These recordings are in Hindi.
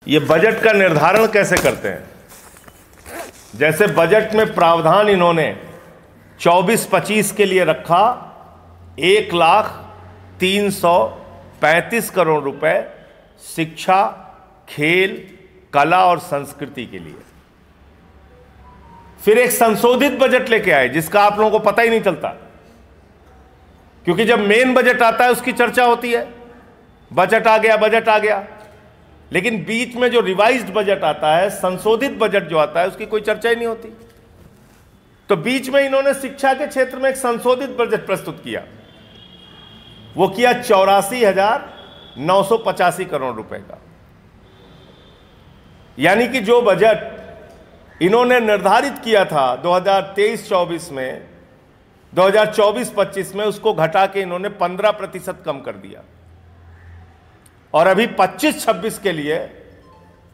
ये बजट का निर्धारण कैसे करते हैं। जैसे बजट में प्रावधान इन्होंने 24-25 के लिए रखा 1,335 करोड़ रुपए शिक्षा, खेल, कला और संस्कृति के लिए। फिर एक संशोधित बजट लेके आए जिसका आप लोगों को पता ही नहीं चलता, क्योंकि जब मेन बजट आता है उसकी चर्चा होती है, बजट आ गया, लेकिन बीच में जो रिवाइज्ड बजट आता है, संशोधित बजट जो आता है, उसकी कोई चर्चा ही नहीं होती। तो बीच में इन्होंने शिक्षा के क्षेत्र में एक संशोधित बजट प्रस्तुत किया, वो किया 84,985 करोड़ रुपए का। यानी कि जो बजट इन्होंने निर्धारित किया था 2023-24 में, 2024-25 में, उसको घटा के इन्होंने 15% कम कर दिया। और अभी 25-26 के लिए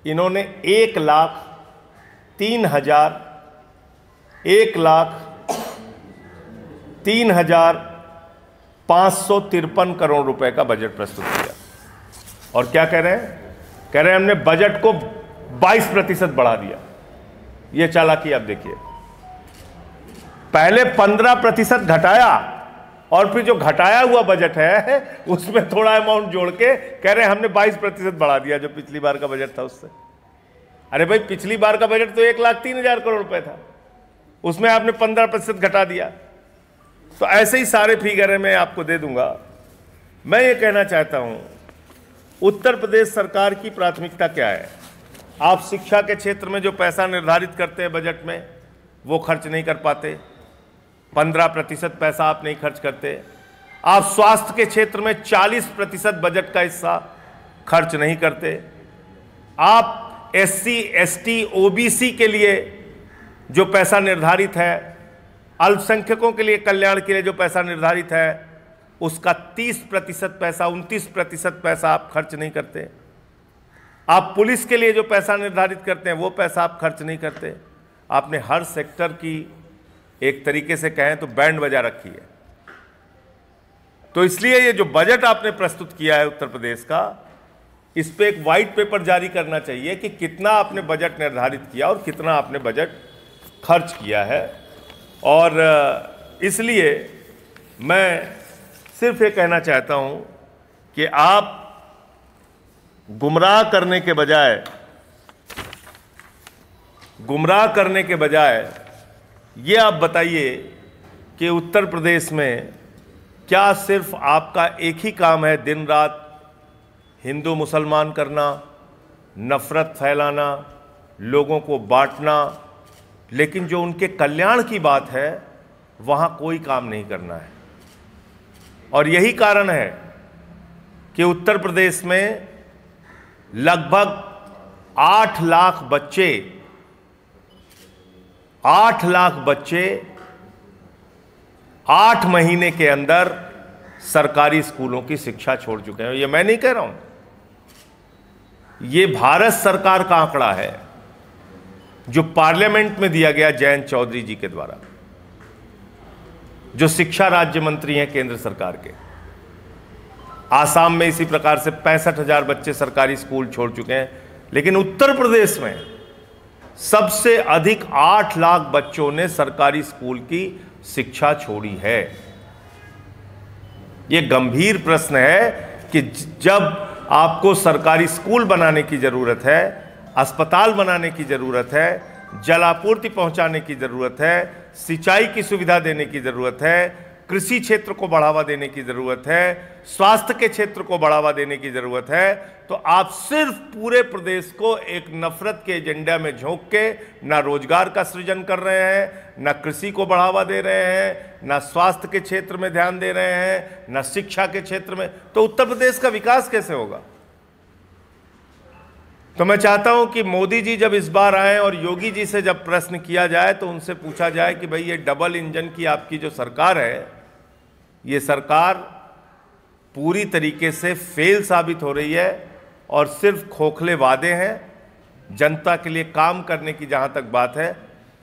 इन्होंने 1,03,553 करोड़ रुपए का बजट प्रस्तुत किया। और क्या कह रहे हैं? कह रहे हैं हमने बजट को 22% बढ़ा दिया। यह चालाकी आप देखिए, पहले 15% घटाया और फिर जो घटाया हुआ बजट है उसमें थोड़ा अमाउंट जोड़ के कह रहे हैं हमने 22% बढ़ा दिया जो पिछली बार का बजट था उससे। अरे भाई, पिछली बार का बजट तो 1,03,000 करोड़ रुपए था, उसमें आपने 15% घटा दिया। तो ऐसे ही सारे फिगर मैं आपको दे दूंगा। मैं ये कहना चाहता हूं, उत्तर प्रदेश सरकार की प्राथमिकता क्या है। आप शिक्षा के क्षेत्र में जो पैसा निर्धारित करते हैं बजट में, वो खर्च नहीं कर पाते। 15% पैसा आप नहीं खर्च करते। आप स्वास्थ्य के क्षेत्र में 40% बजट का हिस्सा खर्च नहीं करते। आप SC, ST, OBC के लिए जो पैसा निर्धारित है, अल्पसंख्यकों के लिए कल्याण के लिए जो पैसा निर्धारित है, उसका 30% पैसा, 29% पैसा आप खर्च नहीं करते। आप पुलिस के लिए जो पैसा निर्धारित करते हैं वो पैसा आप खर्च नहीं करते। आपने हर सेक्टर की एक तरीके से कहें तो बैंड बजा रखी है। तो इसलिए ये जो बजट आपने प्रस्तुत किया है उत्तर प्रदेश का, इस पे एक व्हाइट पेपर जारी करना चाहिए कि कितना आपने बजट निर्धारित किया और कितना आपने बजट खर्च किया है। और इसलिए मैं सिर्फ ये कहना चाहता हूं कि आप गुमराह करने के बजाय ये आप बताइए कि उत्तर प्रदेश में क्या सिर्फ आपका एक ही काम है दिन रात हिंदू मुसलमान करना, नफरत फैलाना, लोगों को बांटना, लेकिन जो उनके कल्याण की बात है वहां कोई काम नहीं करना है। और यही कारण है कि उत्तर प्रदेश में लगभग 8 लाख बच्चे 8 महीने के अंदर सरकारी स्कूलों की शिक्षा छोड़ चुके हैं। ये मैं नहीं कह रहा हूं, ये भारत सरकार का आंकड़ा है जो पार्लियामेंट में दिया गया जयंत चौधरी जी के द्वारा, जो शिक्षा राज्य मंत्री हैं केंद्र सरकार के। आसाम में इसी प्रकार से 65,000 बच्चे सरकारी स्कूल छोड़ चुके हैं, लेकिन उत्तर प्रदेश में सबसे अधिक 8 लाख बच्चों ने सरकारी स्कूल की शिक्षा छोड़ी है। यह गंभीर प्रश्न है कि जब आपको सरकारी स्कूल बनाने की जरूरत है, अस्पताल बनाने की जरूरत है, जलापूर्ति पहुंचाने की जरूरत है, सिंचाई की सुविधा देने की जरूरत है, कृषि क्षेत्र को बढ़ावा देने की जरूरत है, स्वास्थ्य के क्षेत्र को बढ़ावा देने की जरूरत है, तो आप सिर्फ पूरे प्रदेश को एक नफरत के एजेंडा में झोंक के ना रोजगार का सृजन कर रहे हैं, ना कृषि को बढ़ावा दे रहे हैं, ना स्वास्थ्य के क्षेत्र में ध्यान दे रहे हैं, ना शिक्षा के क्षेत्र में, तो उत्तर प्रदेश का विकास कैसे होगा। तो मैं चाहता हूं कि मोदी जी जब इस बार आए और योगी जी से जब प्रश्न किया जाए तो उनसे पूछा जाए कि भाई ये डबल इंजन की आपकी जो सरकार है, ये सरकार पूरी तरीके से फेल साबित हो रही है और सिर्फ खोखले वादे हैं। जनता के लिए काम करने की जहां तक बात है,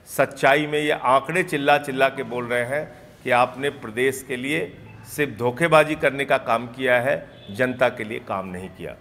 सच्चाई में ये आंकड़े चिल्ला चिल्ला के बोल रहे हैं कि आपने प्रदेश के लिए सिर्फ धोखेबाजी करने का काम किया है, जनता के लिए काम नहीं किया।